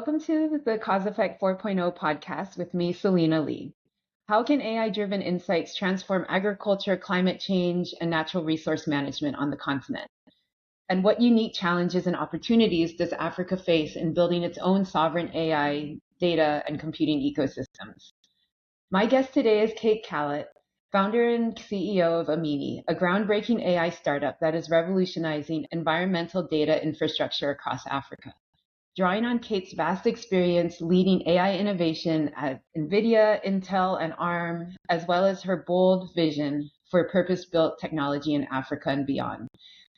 Welcome to the Cause Effect 4.0 podcast with me, Celina Lee. How can AI-driven insights transform agriculture, climate change, and natural resource management on the continent? And what unique challenges and opportunities does Africa face in building its own sovereign AI, data, and computing ecosystems? My guest today is Kate Kallot, founder and CEO of Amini, a groundbreaking AI startup that is revolutionizing environmental data infrastructure across Africa. Drawing on Kate's vast experience leading AI innovation at NVIDIA, Intel, and ARM, as well as her bold vision for purpose-built technology in Africa and beyond,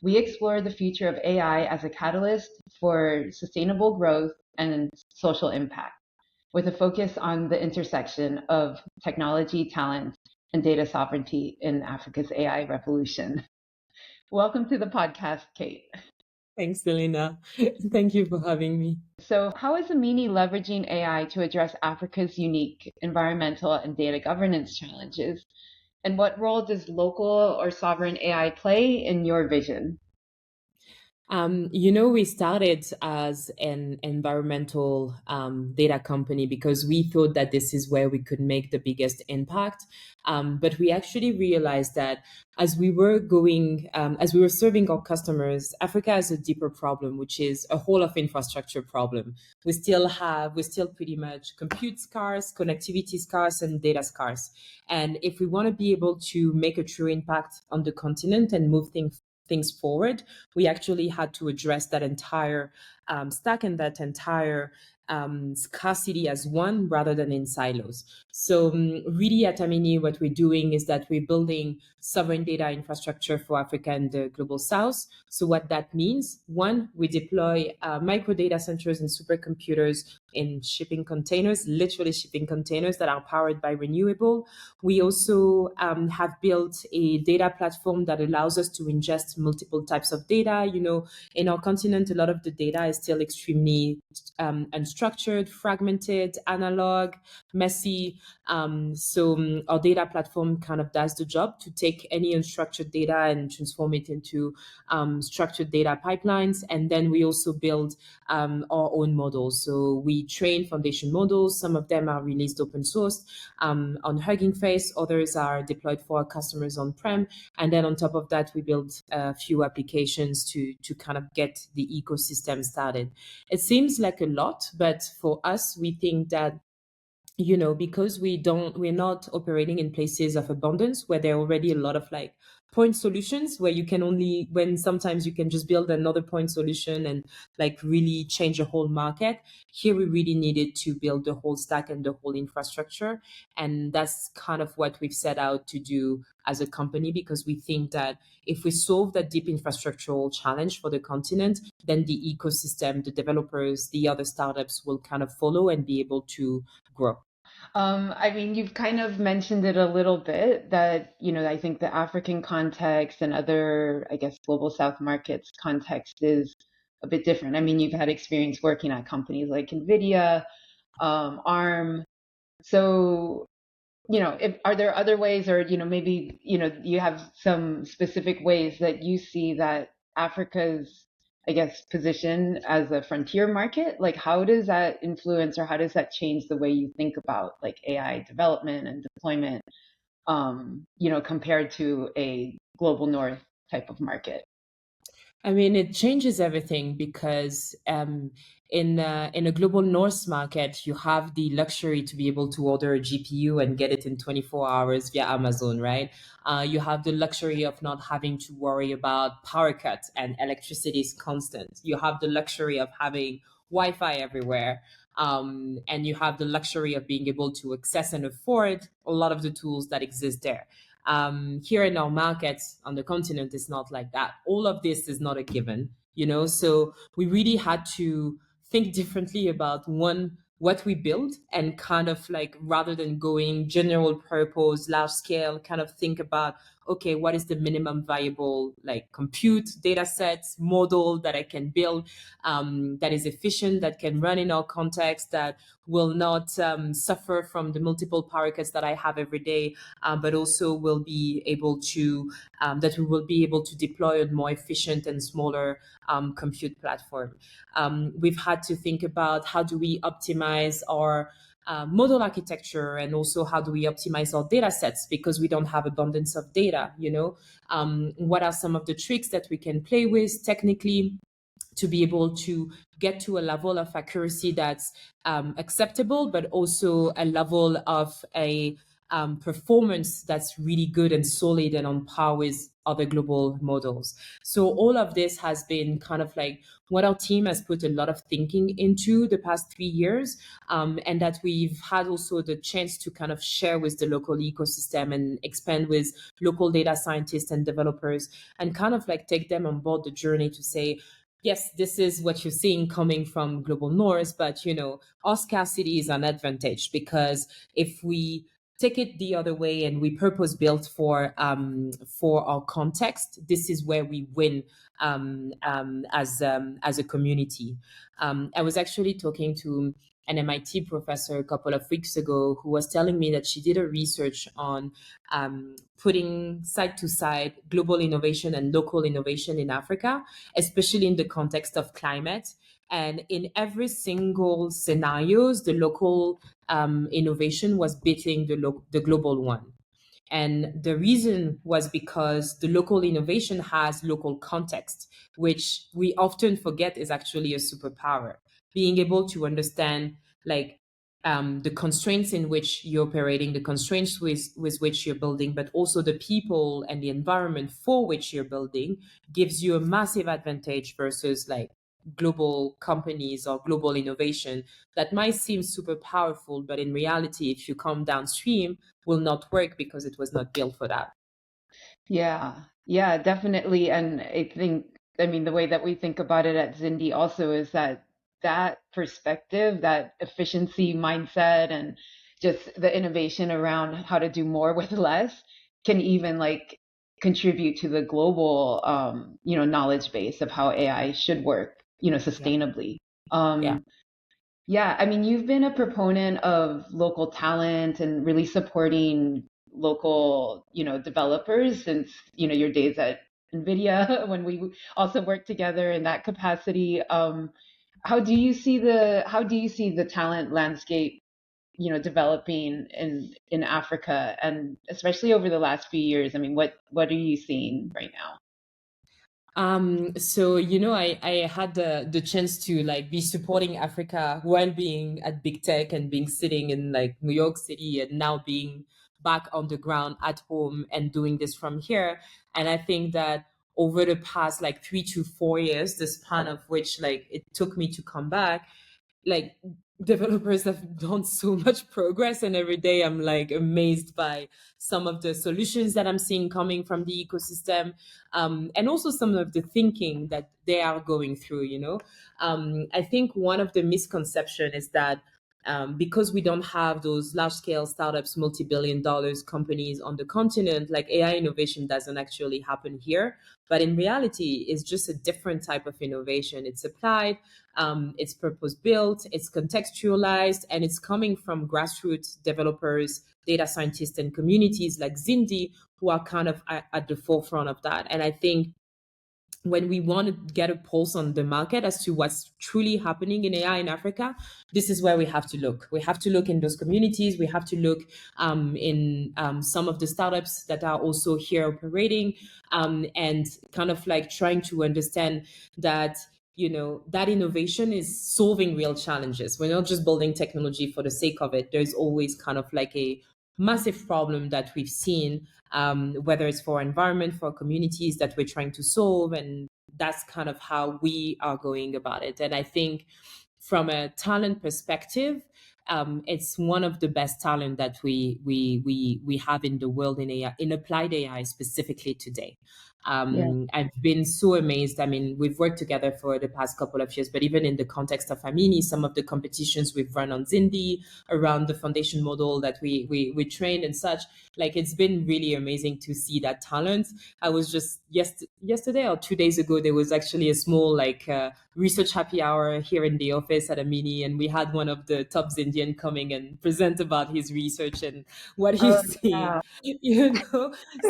we explore the future of AI as a catalyst for sustainable growth and social impact, with a focus on the intersection of technology, talent, and data sovereignty in Africa's AI revolution. Welcome to the podcast, Kate. Thanks, Celina. Thank you for having me. So, how is Amini leveraging AI to address Africa's unique environmental and data governance challenges? And what role does local or sovereign AI play in your vision? We started as an environmental data company because we thought that this is where we could make the biggest impact. But we actually realized that as we were serving our customers, Africa has a deeper problem, which is a whole of infrastructure problem. We're still pretty much compute scarce, connectivity scarce, and data scarce. And if we want to be able to make a true impact on the continent and move things forward, we actually had to address that entire stack and that entire scarcity as one rather than in silos. So really at Amini, what we're doing is that we're building sovereign data infrastructure for Africa and the global south. So what that means, one, we deploy micro data centers and supercomputers in shipping containers, literally shipping containers that are powered by renewable. We also have built a data platform that allows us to ingest multiple types of data. In our continent, a lot of the data is still extremely unstructured, fragmented, analog, messy. So our data platform kind of does the job to take any unstructured data and transform it into structured data pipelines. And then we also build our own models. So we train foundation models. Some of them are released open source on Hugging Face. Others are deployed for our customers on-prem. And then on top of that, we build a few applications to kind of get the ecosystem started. It seems like a lot, but for us, we think that because we're not operating in places of abundance where there are already a lot of like point solutions where sometimes you can just build another point solution and like really change a whole market. Here we really needed to build the whole stack and the whole infrastructure. And that's kind of what we've set out to do as a company, because we think that if we solve that deep infrastructural challenge for the continent, then the ecosystem, the developers, the other startups will kind of follow and be able to grow. You've kind of mentioned it a little bit that, I think the African context and other, global South markets context is a bit different. You've had experience working at companies like NVIDIA, ARM. So, are there other ways or, maybe, you have some specific ways that you see that Africa's position as a frontier market? Like, how does that influence or how does that change the way you think about like AI development and deployment, compared to a global north type of market? It changes everything because in a global north market, you have the luxury to be able to order a GPU and get it in 24 hours via Amazon, right? You have the luxury of not having to worry about power cuts and electricity is constant. You have the luxury of having Wi-Fi everywhere. And you have the luxury of being able to access and afford a lot of the tools that exist there. Here in our markets on the continent, it's not like that. All of this is not a given, so we really had to think differently about what we build and kind of like, rather than going general purpose, large scale, kind of think about, okay, what is the minimum viable like compute data sets model that I can build that is efficient, that can run in our context, that will not suffer from the multiple power cuts that I have every day, but also will be able to that we will be able to deploy a more efficient and smaller compute platform. We've had to think about how do we optimize our model architecture, and also how do we optimize our data sets, because we don't have abundance of data. What are some of the tricks that we can play with technically to be able to get to a level of accuracy that's acceptable, but also a level of a performance that's really good and solid and on par with other global models. So all of this has been kind of like what our team has put a lot of thinking into the past 3 years, and that we've had also the chance to kind of share with the local ecosystem and expand with local data scientists and developers, and kind of like take them on board the journey to say, yes, this is what you're seeing coming from global north, but our scarcity is an advantage, because if we take it the other way and we purpose built for our context, this is where we win as a community. I was actually talking to an MIT professor a couple of weeks ago who was telling me that she did a research on putting side to side global innovation and local innovation in Africa, especially in the context of climate. And in every single scenarios, the local innovation was beating the global one. And the reason was because the local innovation has local context, which we often forget is actually a superpower. Being able to understand like the constraints in which you're operating, the constraints with which you're building, but also the people and the environment for which you're building, gives you a massive advantage versus like global companies or global innovation that might seem super powerful, but in reality, if you come downstream, will not work because it was not built for that. Yeah, definitely. And I mean, the way that we think about it at Zindi also is that perspective, that efficiency mindset, and just the innovation around how to do more with less can even like contribute to the global, knowledge base of how AI should work, Yeah. sustainably. Yeah. Yeah, I mean, you've been a proponent of local talent and really supporting local, developers since, your days at NVIDIA when we also worked together in that capacity. How do you see the talent landscape, developing in Africa, and especially over the last few years? I mean, what are you seeing right now? So I had the chance to like be supporting Africa while being at big tech and being sitting in like New York City, and now being back on the ground at home and doing this from here. And I think that over the past like 3 to 4 years, the span of which like it took me to come back, like developers have done so much progress, and every day I'm like amazed by some of the solutions that I'm seeing coming from the ecosystem, and also some of the thinking that they are going through. I think one of the misconception is that because we don't have those large scale startups, multi-billion dollars companies on the continent, like AI innovation doesn't actually happen here. But in reality, it's just a different type of innovation. It's applied, it's purpose built, it's contextualized, and it's coming from grassroots developers, data scientists, and communities like Zindi, who are kind of at the forefront of that. And I think when we want to get a pulse on the market as to what's truly happening in AI in Africa, this is where we have to look. We have to look in those communities. We have to look in some of the startups that are also here operating, and kind of like trying to understand that that innovation is solving real challenges. We're not just building technology for the sake of it. There's always kind of like a massive problem that we've seen, whether it's for environment, for communities that we're trying to solve. And that's kind of how we are going about it. And I think from a talent perspective, it's one of the best talent that we have in the world in AI, in applied AI specifically today. Yeah. I've been so amazed. I mean, we've worked together for the past couple of years, but even in the context of Amini, some of the competitions we've run on Zindi around the foundation model that we trained and such, like it's been really amazing to see that talent. I was just yesterday or 2 days ago, there was actually a small like research happy hour here in the office at Amini, and we had one of the top Zindi comedian coming and present about his research and what Oh, he's seeing, yeah.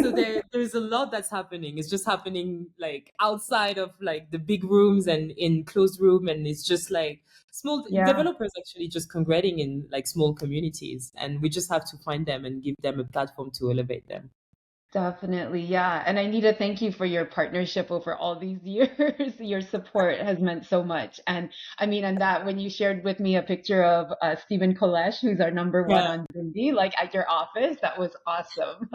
so there's a lot that's happening. It's just happening like outside of like the big rooms and in closed room, and it's just like small Yeah. developers actually just congregating in like small communities, and we just have to find them and give them a platform to elevate them. Definitely, yeah. And I need to thank you for your partnership over all these years. Your support has meant so much. And I mean, and that when you shared with me a picture of Stephen Kolesh, who's our number Yeah, one on Zindi, like at your office, that was awesome.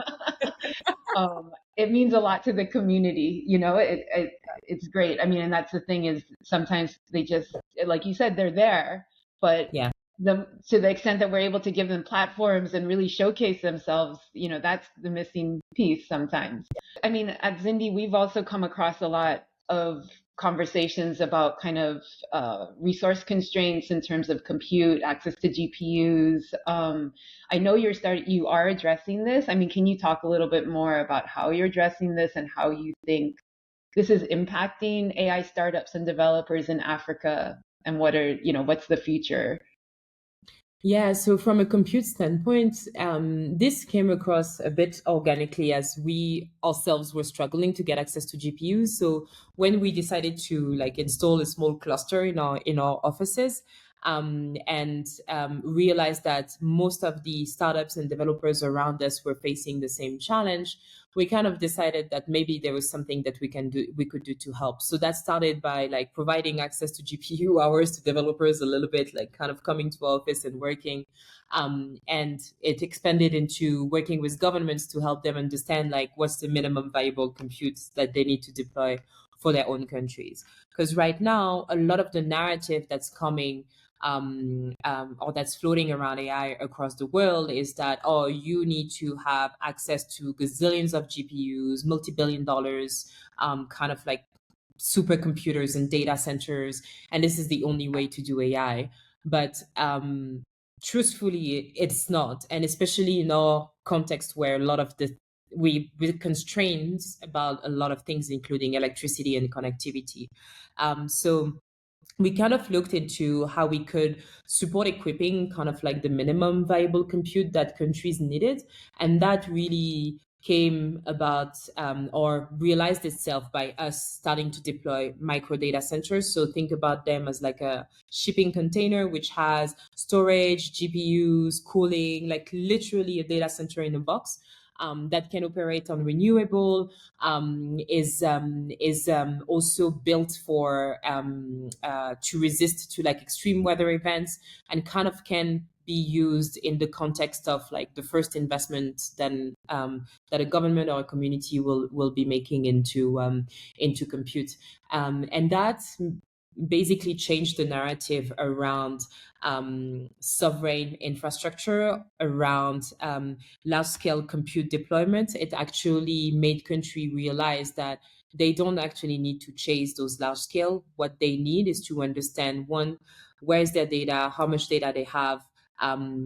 It means a lot to the community, you know, it's great. I mean, and that's the thing is sometimes they just, like you said, they're there, but yeah. to the extent that we're able to give them platforms and really showcase themselves, you know, that's the missing piece sometimes. I mean, at Zindi, we've also come across a lot of conversations about kind of resource constraints in terms of compute, access to GPUs. I know you are addressing this. I mean, can you talk a little bit more about how you're addressing this and how you think this is impacting AI startups and developers in Africa, and what's the future? Yeah, so from a compute standpoint, this came across a bit organically as we ourselves were struggling to get access to GPUs. So when we decided to like install a small cluster in our offices, and realized that most of the startups and developers around us were facing the same challenge, we kind of decided that maybe there was something that we could do to help. So that started by like providing access to GPU hours to developers a little bit, like kind of coming to our office and working. And it expanded into working with governments to help them understand like what's the minimum viable compute that they need to deploy for their own countries. Because right now, a lot of the narrative that's coming or that's floating around AI across the world is that, oh, you need to have access to gazillions of GPUs, multi-billion dollars, kind of like supercomputers and data centers, and this is the only way to do AI. But truthfully, it's not, and especially in our context where a lot of the with constraints about a lot of things, including electricity and connectivity. So we kind of looked into how we could support equipping kind of like the minimum viable compute that countries needed. And that really came about or realized itself by us starting to deploy micro data centers. So think about them as like a shipping container, which has storage, GPUs, cooling, like literally a data center in a box. That can operate on renewable, is also built for to resist to like extreme weather events, and kind of can be used in the context of like the first investment then that a government or a community will be making into compute, and that basically changed the narrative around sovereign infrastructure, around large scale compute deployment. It actually made country realize that they don't actually need to chase those large scale. What they need is to understand, one, where is their data, how much data they have,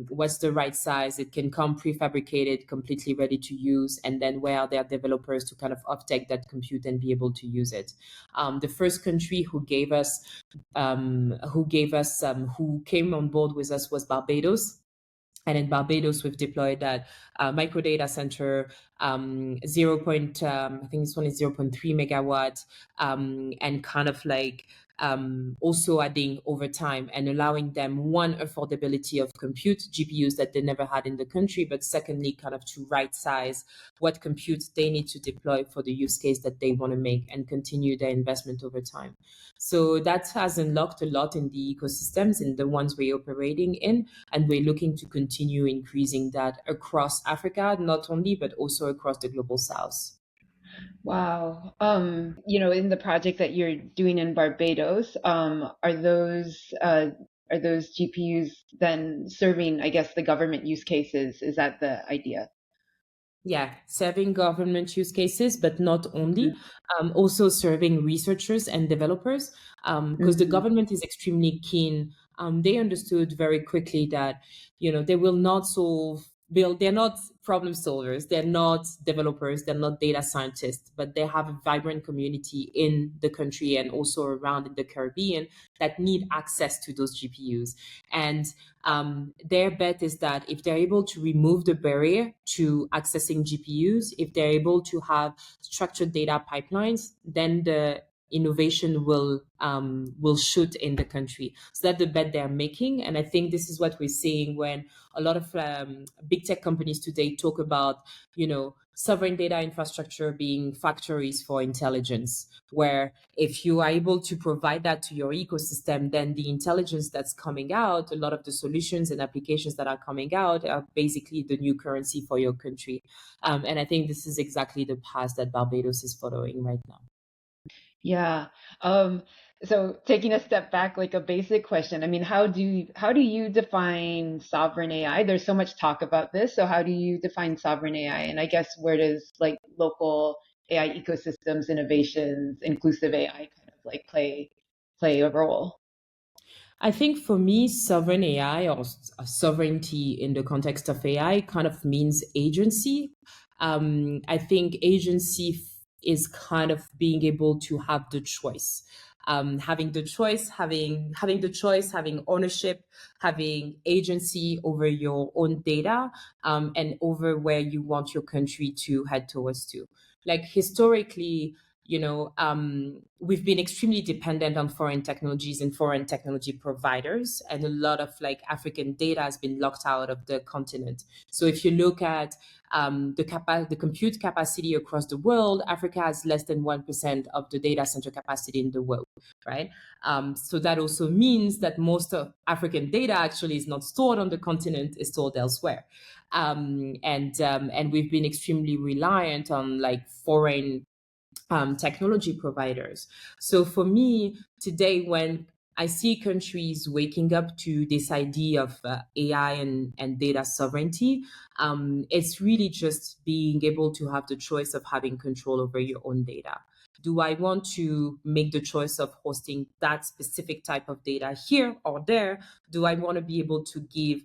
what's the right size. It can come prefabricated, completely ready to use, and then where are their developers to kind of uptake that compute and be able to use it. The first country who who came on board with us was Barbados. And in Barbados, we've deployed that micro data center, 0. I think this one is 0.3 megawatt, and kind of like also adding over time and allowing them, one, affordability of compute GPUs that they never had in the country, but secondly, kind of to right size what compute they need to deploy for the use case that they want to make and continue their investment over time. So that has unlocked a lot in the ecosystems, in the ones we're operating in, and we're looking to continue increasing that across Africa, not only, but also across the global south. Wow. In the project that you're doing in Barbados, are those GPUs then serving, I guess, the government use cases? Is that the idea? Yeah, serving government use cases, but not only, Mhm. also serving researchers and developers, because the Mhm. government is extremely keen. They understood very quickly that, they will not solve they're not problem solvers, they're not developers, they're not data scientists, but they have a vibrant community in the country and also around in the Caribbean that need access to those GPUs. And their bet is that if they're able to remove the barrier to accessing GPUs, if they're able to have structured data pipelines, then the innovation will shoot in the country. So that's the bet they're making, and I think this is what we're seeing when a lot of big tech companies today talk about, sovereign data infrastructure being factories for intelligence, where if you are able to provide that to your ecosystem, then the intelligence that's coming out, a lot of the solutions and applications that are coming out are basically the new currency for your country. And I think this is exactly the path that Barbados is following right now. Yeah. Um, so taking a step back, like a basic question, I mean, how do you define sovereign AI? There's so much talk about this. So how do you define sovereign AI? And I guess where does like local AI ecosystems, innovations, inclusive AI kind of like play a role? I think for me, sovereign AI or sovereignty in the context of AI kind of means agency. I think agency is kind of being able to have the choice. Having the choice, having the choice, having ownership, having agency over your own data, and over where you want your country to head towards to. Like historically, we've been extremely dependent on foreign technologies and foreign technology providers, and a lot of like African data has been locked out of the continent. So if you look at the compute capacity across the world, Africa has less than 1% of the data center capacity in the world, right? So that also means that most of African data actually is not stored on the continent, is stored elsewhere. And we've been extremely reliant on like foreign technology providers. So for me today, when I see countries waking up to this idea of AI and data sovereignty, it's really just being able to have the choice of having control over your own data. Do I want to make the choice of hosting that specific type of data here or there? Do I want to be able to give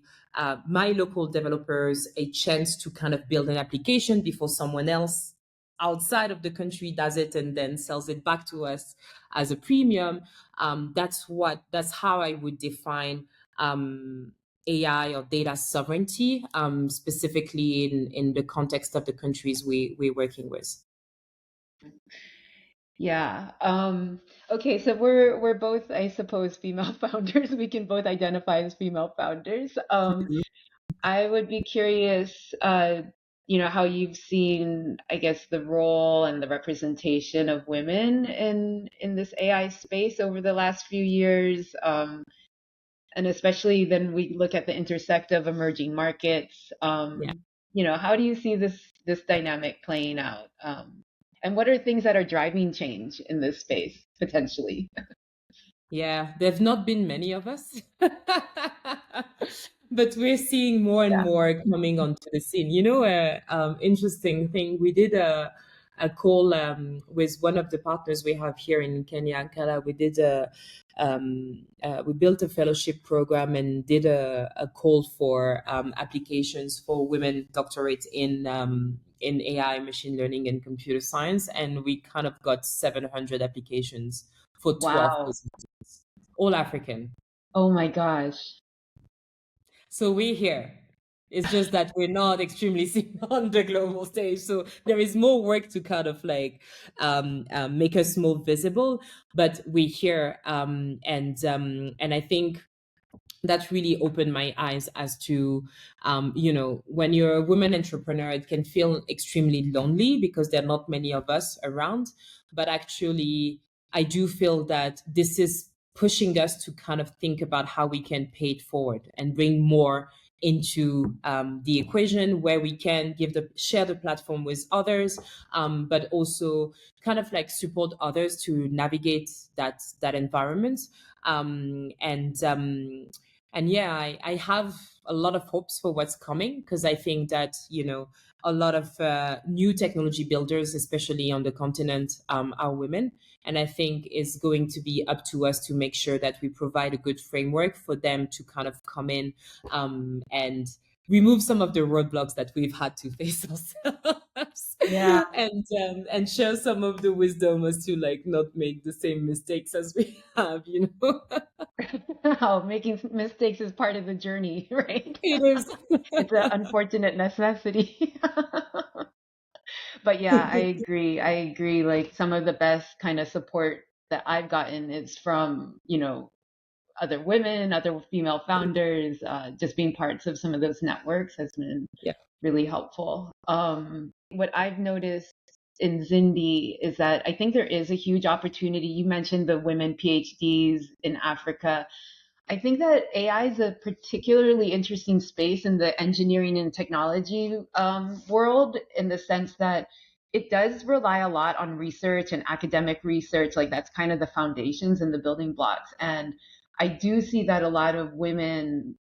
my local developers a chance to kind of build an application before someone else outside of the country does it and then sells it back to us as a premium? That's how I would define AI or data sovereignty, specifically in the context of the countries we're working with. Yeah. Okay, so we're both, I suppose, female founders. We can both identify as female founders. I would be curious, how you've seen, I guess, the role and the representation of women in this AI space over the last few years, and especially then we look at the intersect of emerging markets. Yeah. How do you see this dynamic playing out? And what are things that are driving change in this space potentially? Yeah, there have not been many of us, but we're seeing more and Yeah. more coming onto the scene. Interesting thing, we did a call with one of the partners we have here in Kenya, Ankara. We built a fellowship program and did a call for applications for women doctorates in AI, machine learning, and computer science, and we kind of got 700 applications for 12 Wow. positions, all African. Oh my gosh. So we're here. It's just that we're not extremely seen on the global stage. So there is more work to kind of like make us more visible, but we're here. And I think that really opened my eyes as to, when you're a woman entrepreneur, it can feel extremely lonely because there are not many of us around. But actually, I do feel that this is pushing us to kind of think about how we can pay it forward and bring more into the equation, where we can share the platform with others, but also kind of like support others to navigate that environment. And yeah, I have a lot of hopes for what's coming, because I think that, a lot of new technology builders, especially on the continent, are women. And I think it's going to be up to us to make sure that we provide a good framework for them to kind of come in and remove some of the roadblocks that we've had to face ourselves, Yeah. and share some of the wisdom as to like not make the same mistakes as we have, you know. Oh, making mistakes is part of the journey, right? It is. It's an unfortunate necessity. But yeah, I agree. I agree. Like some of the best kind of support that I've gotten is from, other women, other female founders, just being parts of some of those networks has been Yeah. really helpful. What I've noticed in Zindi is that I think there is a huge opportunity. You mentioned the women PhDs in Africa. I think that AI is a particularly interesting space in the engineering and technology world in the sense that it does rely a lot on research and academic research. Like that's kind of the foundations and the building blocks. And I do see that a lot of women,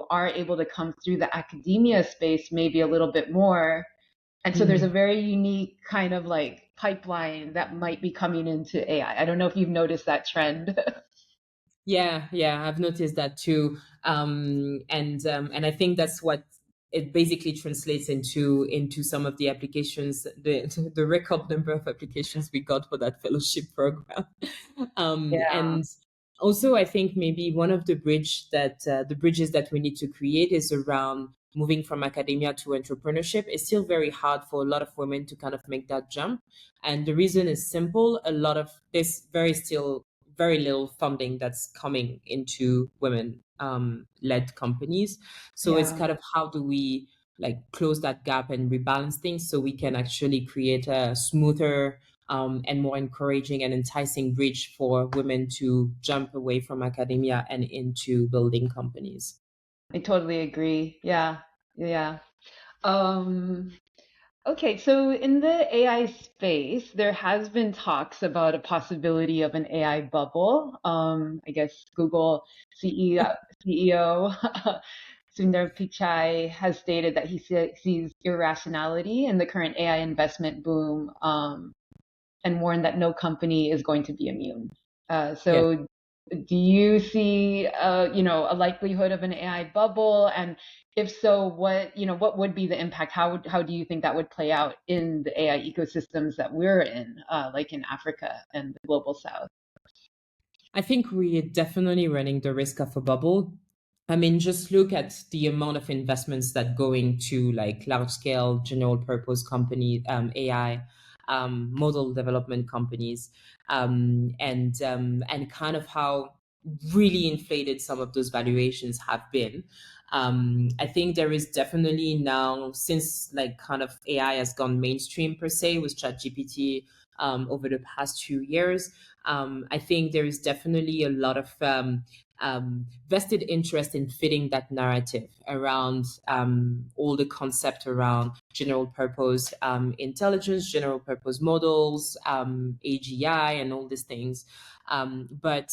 are able to come through the academia space maybe a little bit more. And so there's a Mm. very unique kind of like pipeline that might be coming into AI. I don't know if you've noticed that trend. Yeah, I've noticed that too. And I think that's what it basically translates into some of the applications, the record number of applications we got for that fellowship program. Yeah. And also, I think maybe one of the bridges that we need to create is around moving from academia to entrepreneurship. It's still very hard for a lot of women to kind of make that jump, and the reason is simple. A lot of this very little funding that's coming into women led companies. So it's Yeah. kind of how do we like close that gap and rebalance things so we can actually create a smoother and more encouraging and enticing bridge for women to jump away from academia and into building companies. I totally agree. Yeah. Yeah. Um, okay, so in the AI space, there has been talks about a possibility of an AI bubble. I guess Google CEO Sundar Pichai has stated that he sees irrationality in the current AI investment boom, and warned that no company is going to be immune. Yeah. So do you see, a likelihood of an AI bubble? And if so, what would be the impact? How do you think that would play out in the AI ecosystems that we're in, like in Africa and the global South? I think we are definitely running the risk of a bubble. I mean, just look at the amount of investments that go into like large scale general purpose company, AI, model development companies, and kind of how really inflated some of those valuations have been. I think there is definitely now, since like kind of AI has gone mainstream per se with ChatGPT over the past 2 years, I think there is definitely a lot of vested interest in fitting that narrative around all the concept around general purpose intelligence, general purpose models, AGI, and all these things. But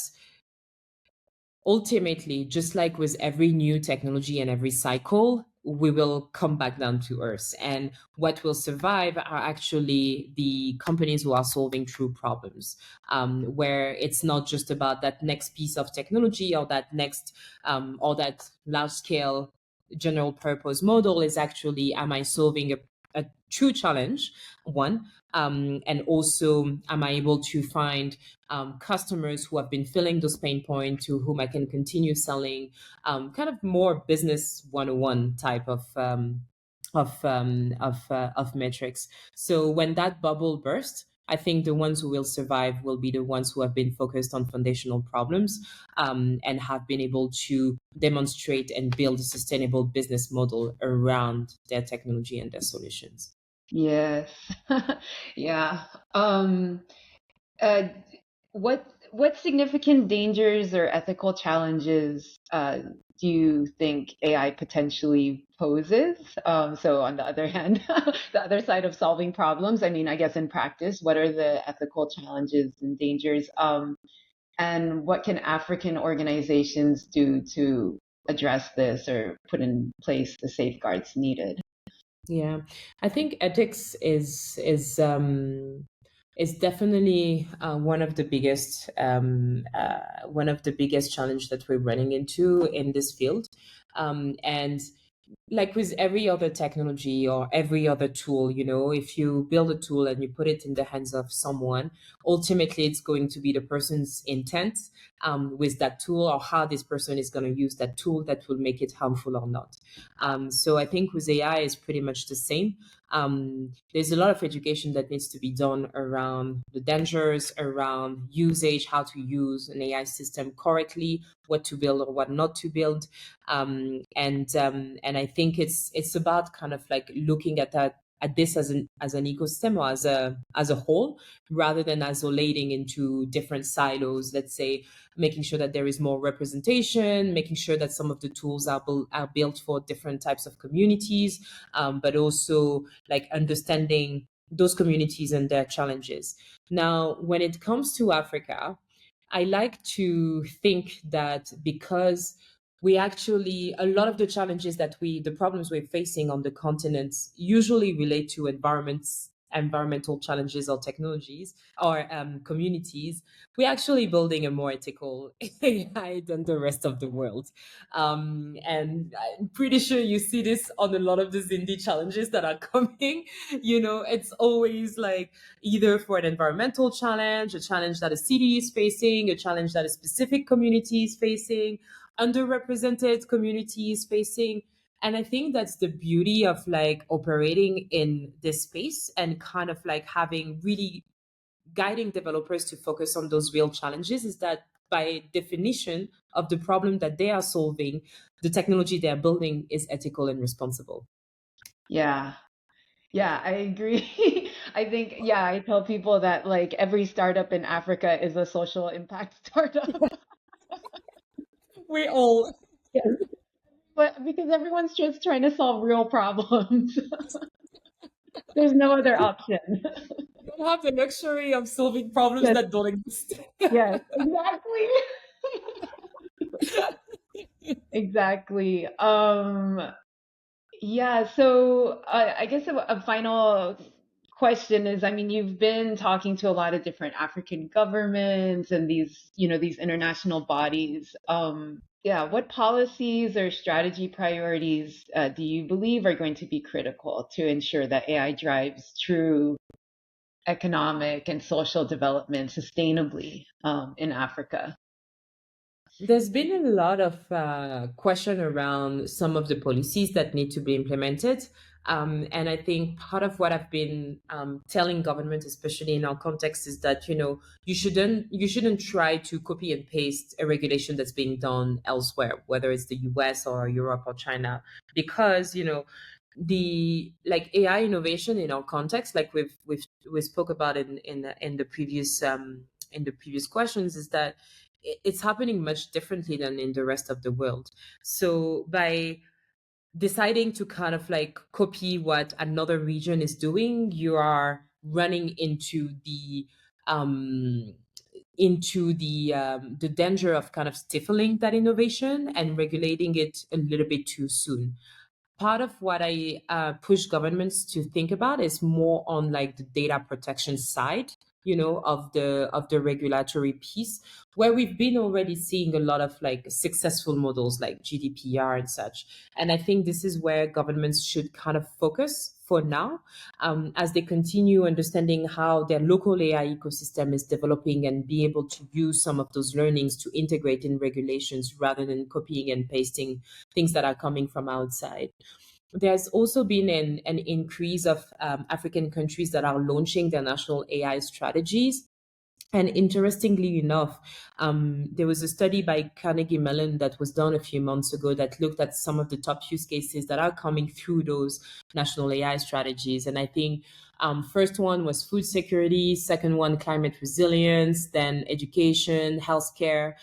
ultimately, just like with every new technology and every cycle, we will come back down to earth. And what will survive are actually the companies who are solving true problems, where it's not just about that next piece of technology or that large scale general purpose model. Is actually, am I solving a true challenge? One. And also, am I able to find customers who have been feeling those pain points to whom I can continue selling, kind of more business 101 type of metrics. So when that bubble bursts, I think the ones who will survive will be the ones who have been focused on foundational problems, and have been able to demonstrate and build a sustainable business model around their technology and their solutions. Yes. Yeah. Uh, what significant dangers or ethical challenges do you think AI potentially poses? So on the other hand, the other side of solving problems, I mean, I guess in practice, what are the ethical challenges and dangers? And what can African organizations do to address this or put in place the safeguards needed? Yeah, I think ethics is definitely one of the biggest challenge that we're running into in this field, and like with every other technology or every other tool, if you build a tool and you put it in the hands of someone, ultimately it's going to be the person's intent with that tool, or how this person is going to use that tool, that will make it harmful or not. So I think with AI is pretty much the same. There's a lot of education that needs to be done around the dangers, around usage, how to use an AI system correctly, what to build or what not to build. And I think it's about kind of like looking at this as an ecosystem, or as a whole, rather than isolating into different silos. Let's say making sure that there is more representation, making sure that some of the tools are built for different types of communities, but also like understanding those communities and their challenges. Now, when it comes to Africa, I like to think that because we actually, a lot of the challenges the problems we're facing on the continent usually relate to environmental challenges or technologies or communities. We're actually building a more ethical AI than the rest of the world. And I'm pretty sure you see this on a lot of the Zindi challenges that are coming. It's always like either for an environmental challenge, a challenge that a city is facing, a challenge that a specific community is facing, underrepresented communities facing. And I think that's the beauty of like operating in this space and kind of like having really guiding developers to focus on those real challenges, is that by definition of the problem that they are solving, the technology they are building is ethical and responsible. Yeah. Yeah, I agree. I think, yeah, I tell people that like every startup in Africa is a social impact startup. We all, yeah, But because everyone's just trying to solve real problems. There's no other option. don't have the luxury of solving problems Yes, that don't exist. yes, exactly. Exactly. Yeah, so I guess a final question is, I mean, you've been talking to a lot of different African governments and these international bodies. Yeah, what policies or strategy priorities do you believe are going to be critical to ensure that AI drives true economic and social development sustainably in Africa? There's been a lot of question around some of the policies that need to be implemented. And I think part of what I've been telling government, especially in our context, is that you shouldn't try to copy and paste a regulation that's being done elsewhere, whether it's the US or Europe or China, because the like AI innovation in our context, like we spoke about in the previous questions, is that it's happening much differently than in the rest of the world. So by deciding to kind of like copy what another region is doing, you are running um into the danger of kind of stifling that innovation and regulating it a little bit too soon. Part of what I push governments to think about is more on like the data protection side, of the regulatory piece, where we've been already seeing a lot of like successful models like GDPR and such. And I think this is where governments should kind of focus for now, as they continue understanding how their local AI ecosystem is developing and be able to use some of those learnings to integrate in regulations rather than copying and pasting things that are coming from outside. There's also been an increase of African countries that are launching their national AI strategies. And interestingly enough, there was a study by Carnegie Mellon that was done a few months ago that looked at some of the top use cases that are coming through those national AI strategies. And I think first one was food security, second one, climate resilience, then education, healthcare.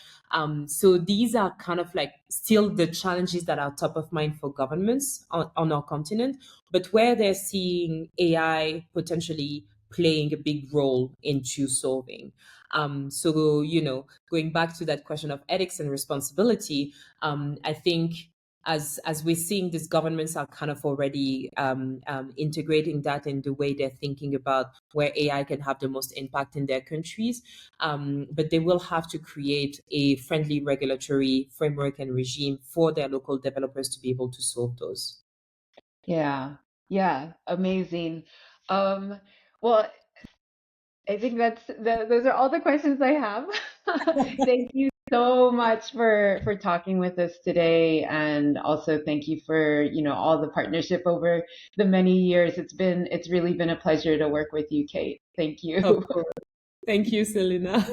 So these are kind of like still the challenges that are top of mind for governments on our continent, but where they're seeing AI potentially playing a big role into solving. So, going back to that question of ethics and responsibility, I think as we're seeing, these governments are kind of already integrating that in the way they're thinking about where AI can have the most impact in their countries. But they will have to create a friendly regulatory framework and regime for their local developers to be able to solve those. Yeah. Yeah. Amazing. Um, well, I think those are all the questions I have. Thank you so much for talking with us today, and also thank you for, all the partnership over the many years. It's really been a pleasure to work with you, Kate. Thank Of you. course. Thank you, Celina.